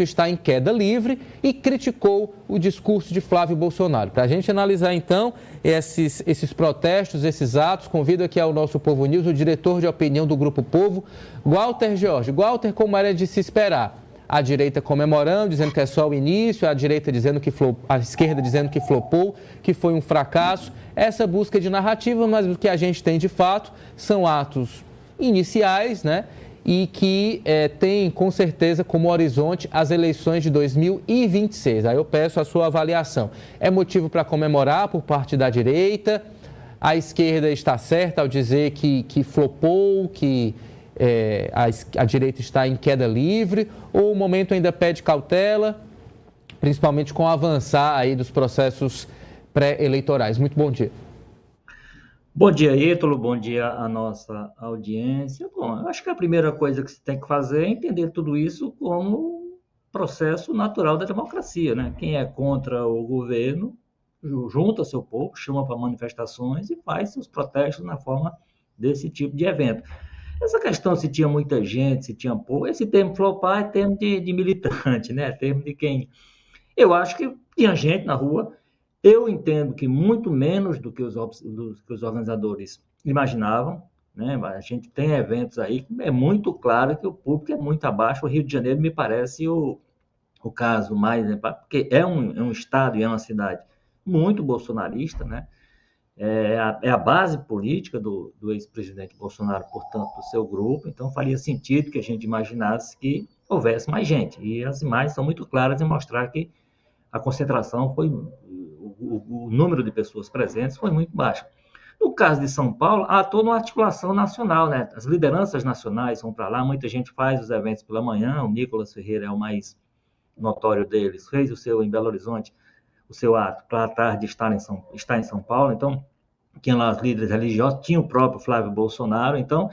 está em queda livre e criticou o discurso de Flávio Bolsonaro. Para a gente analisar, então, esses protestos, esses atos, convido aqui ao nosso Povo News o diretor de opinião do Grupo Povo, Walter George. Walter, como era de se esperar, a direita comemorando, dizendo que é só o início, a direita dizendo que a esquerda dizendo que flopou, que foi um fracasso. Essa busca de narrativa, mas o que a gente tem de fato são atos iniciais, né? E que tem, com certeza, como horizonte as eleições de 2026. Aí eu peço a sua avaliação. É motivo para comemorar por parte da direita? A esquerda está certa ao dizer que flopou, que a direita está em queda livre? Ou o momento ainda pede cautela, principalmente com o avançar aí dos processos pré-eleitorais? Muito bom dia. Bom dia, Ítalo. Bom dia à nossa audiência. Bom, eu acho que a primeira coisa que você tem que fazer é entender tudo isso como processo natural da democracia, né? Quem é contra o governo junta seu povo, chama para manifestações e faz seus protestos na forma desse tipo de evento. Essa questão se tinha muita gente, se tinha pouco, esse termo flopar é termo de militante, né? Termo de quem... Eu acho que tinha gente na rua. Eu entendo que muito menos do que os organizadores imaginavam, né? A gente tem eventos aí que é muito claro que o público é muito abaixo. O Rio de Janeiro me parece o caso mais, né? Porque é um estado e é uma cidade muito bolsonarista, né? É a base política do ex-presidente Bolsonaro, portanto, do seu grupo. Então, faria sentido que a gente imaginasse que houvesse mais gente. E as imagens são muito claras em mostrar que a concentração foi... O número de pessoas presentes foi muito baixo. No caso de São Paulo, há toda uma articulação nacional, né? As lideranças nacionais vão para lá, muita gente faz os eventos pela manhã, o Nicolas Ferreira é o mais notório deles, fez o seu em Belo Horizonte, o seu ato para a tarde estar em São Paulo, então tinha lá os líderes religiosos, tinha o próprio Flávio Bolsonaro, então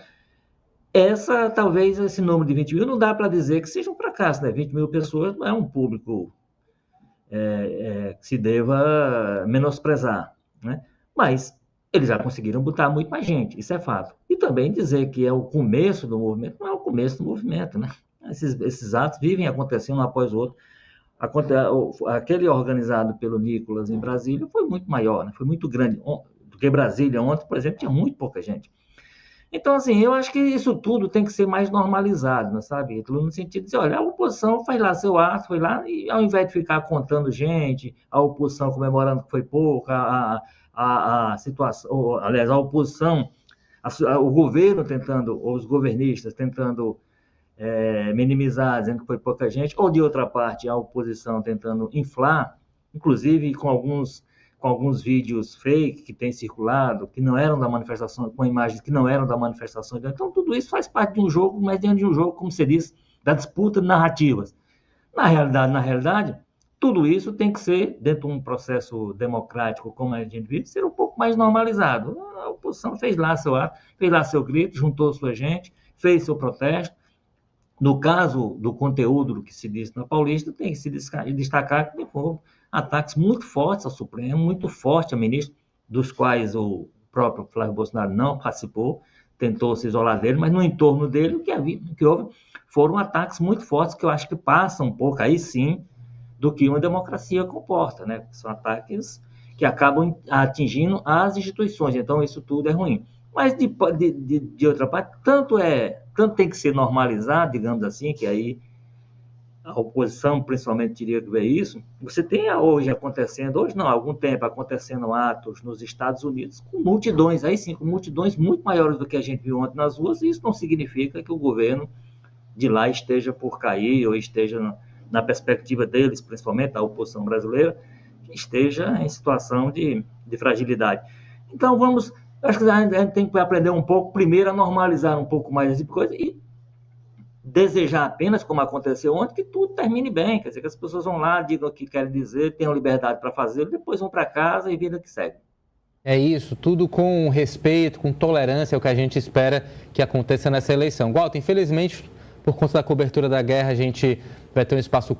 talvez esse número de 20 mil não dá para dizer que seja um fracasso, né? 20 mil pessoas não é um público que se deva menosprezar, né? Mas eles já conseguiram botar muito mais gente, isso é fato. E também dizer que é o começo do movimento, não é o começo do movimento, né? Esses atos vivem acontecendo um após o outro. Aquele organizado pelo Nicolas em Brasília foi muito maior, né? Foi muito grande. Do que Brasília ontem, por exemplo, tinha muito pouca gente. Então, assim, eu acho que isso tudo tem que ser mais normalizado, não sabe? No sentido de dizer, olha, a oposição faz lá seu ato, foi lá, e ao invés de ficar contando gente, a oposição comemorando que foi pouca, a situação, aliás, a oposição, o governo tentando, ou os governistas tentando minimizar, dizendo que foi pouca gente, ou de outra parte, a oposição tentando inflar, inclusive com alguns vídeos fake que têm circulado, que não eram da manifestação, com imagens que não eram da manifestação. Então, tudo isso faz parte de um jogo, mas dentro de um jogo, como você diz, da disputa de narrativas. Na realidade, tudo isso tem que ser, dentro de um processo democrático, como a gente vive, ser um pouco mais normalizado. A oposição fez lá seu ato, fez lá seu grito, juntou sua gente, fez seu protesto. No caso do conteúdo do que se disse na Paulista, tem que se destacar que foram ataques muito fortes ao Supremo, muito fortes a ministro, dos quais o próprio Flávio Bolsonaro não participou, tentou se isolar dele, mas no entorno dele o que houve foram ataques muito fortes que eu acho que passam um pouco, aí sim, do que uma democracia comporta, né? São ataques que acabam atingindo as instituições, então isso tudo é ruim. Mas, de outra parte, tanto tem que ser normalizado, digamos assim, que aí a oposição principalmente teria que ver isso. Você tem hoje há algum tempo acontecendo atos nos Estados Unidos com multidões, aí sim, com multidões muito maiores do que a gente viu ontem nas ruas, e isso não significa que o governo de lá esteja por cair, ou esteja na perspectiva deles, principalmente da oposição brasileira, esteja em situação de fragilidade. Então, acho que a gente tem que aprender um pouco, primeiro, a normalizar um pouco mais esse tipo de coisa e desejar apenas, como aconteceu ontem, que tudo termine bem. Quer dizer, que as pessoas vão lá, digam o que querem dizer, tenham liberdade para fazer, depois vão para casa e vida que segue. É isso, tudo com respeito, com tolerância, é o que a gente espera que aconteça nessa eleição. Walter, infelizmente, por conta da cobertura da guerra, a gente vai ter um espaço